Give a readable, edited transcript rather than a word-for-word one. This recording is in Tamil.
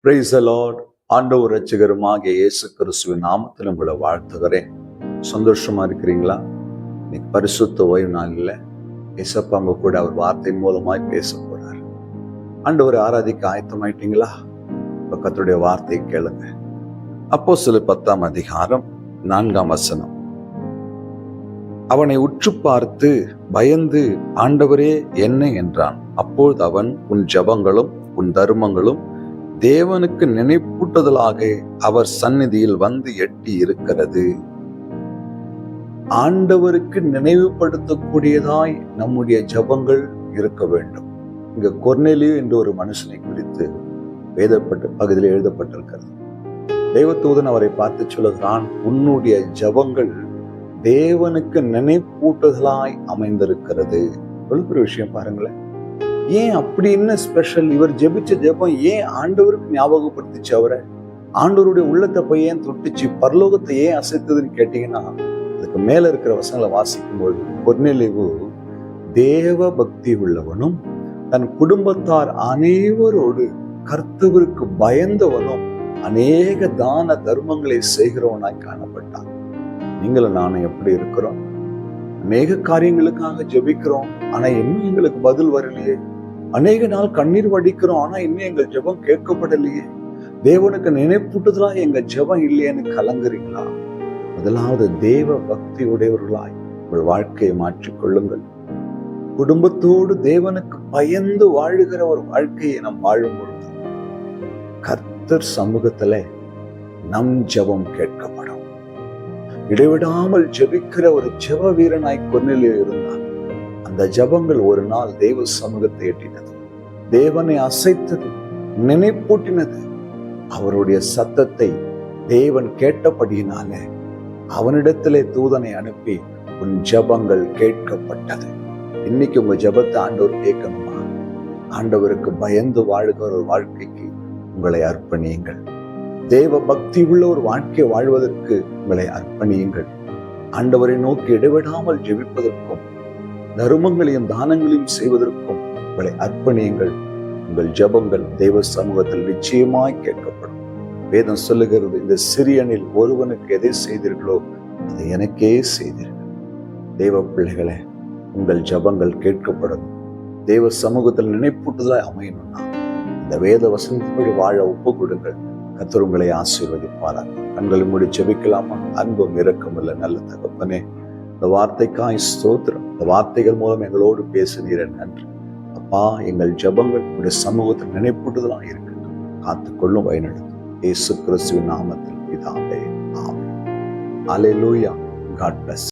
Praise the Lord. ஆண்டவர் இரட்சகருமாகிய இயேசு கிறிஸ்துவின் நாமத்தில் உங்களை வாழ்த்துகிறேன். சந்தோஷமா இருக்கிறீங்களா? இன்னைக்கு பரிசுத்த ஓய்வு நாளில் இயேசப்பா உங்க கூட அவர் வார்த்தையின் மூலமாய் பேச போறார். ஆண்டவரை ஆராதிக்க ஆயத்தமாயிட்டீங்களா? இப்ப கர்த்தருடைய வார்த்தையை கேளுங்க. அப்போஸ்தலர் 10ஆம் அதிகாரம் 4ஆம் வசனம். அவனை உற்று பார்த்து பயந்து, ஆண்டவரே என்ன என்றான். அப்பொழுது அவன், உன் ஜெபங்களும் உன் தர்மங்களும் தேவனுக்கு நினைப்பூட்டுதலாக அவர் சந்நிதியில் வந்து எட்டி இருக்கிறது. ஆண்டவருக்கு நினைவுபடுத்தக்கூடியதாய் நம்முடைய ஜெபங்கள் இருக்க வேண்டும். இங்க கொர்நேலியு என்ற ஒரு மனுஷனை குறித்து வேதப்பட்ட பகுதியில் எழுதப்பட்டிருக்கிறது. தேவதூதன் அவரை பார்த்து சொல்லுகிறான், உன்னுடைய ஜெபங்கள் தேவனுக்கு நினைப்பூட்டுதலாய் அமைந்திருக்கிறது. ஒரு விஷயம் பாருங்களேன். ஏன் அப்படி என்ன ஸ்பெஷல்? இவர் ஜெபிச்ச ஜெபம் ஏன் ஆண்டவருக்கு ஞாபகப்படுத்திச்சு? அவரை ஆண்டவருடைய உள்ளத்தை போய் ஏன் தொட்டுச்சு? பரலோகத்தை ஏன் அசைத்ததுன்னு கேட்டீங்கன்னா, அதுக்கு மேல இருக்கிற வசனங்களை வாசிக்கும் போது, கொர்நேலியு தேவ பக்தி உள்ளவனும் தன் குடும்பத்தார் அனைவரோடு கர்த்தருக்கு பயந்தவனும் அநேக தான தர்மங்களை செய்கிறவனாய் காணப்பட்டான். நீங்களும் நானும் எப்படி இருக்கிறோம்? அநேக காரியங்களுக்காக ஜெபிக்கிறோம், ஆனா இன்னும் எங்களுக்கு பதில் வரலையே. அநேக நாள் கண்ணீர் வடிக்கிறோம், ஆனா இன்னும் எங்கள் ஜெபம் கேட்கப்படலையே. தேவனுக்கு நினைப்பூட்டுதலா எங்க ஜெபம் இல்லையேன்னு கலங்குறீங்களா? முதலாவது தேவ பக்தி உடையவர்களாய் உங்கள் வாழ்க்கையை மாற்றிக்கொள்ளுங்கள். குடும்பத்தோடு தேவனுக்கு பயந்து வாழுகிற ஒரு வாழ்க்கையை நாம் வாழும் பொழுது கர்த்தர் சமூகத்துல நம் ஜெபம் கேட்கப்படும். இடைவிடாமல் ஜெபிக்கிற ஒரு ஜெப வீரனாய் கொர்நேலியு இருந்தார். அந்த ஜெபங்கள் ஒரு நாள் தேவ சமூகத்தை எட்டினது, தேவனை அசைத்தது, நினைப்பூட்டினது. அவருடைய சத்தத்தை தேவன் கேட்டபடியினால அவனிடத்திலே தூதனை அனுப்பி, உன் ஜெபங்கள் கேட்கப்பட்டது. இன்னைக்கு உங்க ஜெபத்தை ஆண்டவர் கேட்கணுமா? ஆண்டவருக்கு பயந்து வாழுகிற ஒரு வாழ்க்கைக்கு உங்களை அர்ப்பணியுங்கள். தேவ பக்தி உள்ள ஒரு வாழ்க்கையை வாழ்வதற்கு உங்களை அர்ப்பணியுங்கள். ஆண்டவரை நோக்கி இடைவிடாமல் ஜெபிப்பதற்கும் தர்மங்களையும் தானங்களையும் செய்வதற்கும் உங்களை அர்ப்பணியுங்கள். உங்கள் ஜெபங்கள் தேவ சமூகத்தில் நிச்சயமாய் கேட்கப்படும். வேதம் சொல்லுகிறது, இந்த சிறியனில் ஒருவனுக்கு எதை செய்தீர்களோ அதை எனக்கே செய்தீர்கள். தேவ பிள்ளைகளே, உங்கள் ஜெபங்கள் கேட்கப்படும். தேவ சமூகத்தில் நினைப்பூட்டுதலாய் அமையணும்னா இந்த வேத வசனத்தின்படி வாழ ஒப்பு கொடுங்கள். கர்த்தர் உங்களை ஆசீர்வதிப்பாரார். கண்களை மூடி ஜெபிக்கலாமா? அன்பும் இரக்கமுள்ள நல்ல தகப்பனே, இந்த வார்த்தைக்காய் ஸ்தோத்திரம். இந்த வார்த்தைகள் மூலம் எங்களோடு பேசுகிறீர், நன்றி அப்பா. எங்கள் ஜெபங்கள் உடைய சமூகத்தில் நினைப்பூட்டுதலாக இருக்கட்டும். காத்துக்கொள்ளும், வழிநடத்தும். இயேசு கிறிஸ்துவின் நாமத்தில் பிதாவே, ஆமென். அல்லேலூயா. God plus.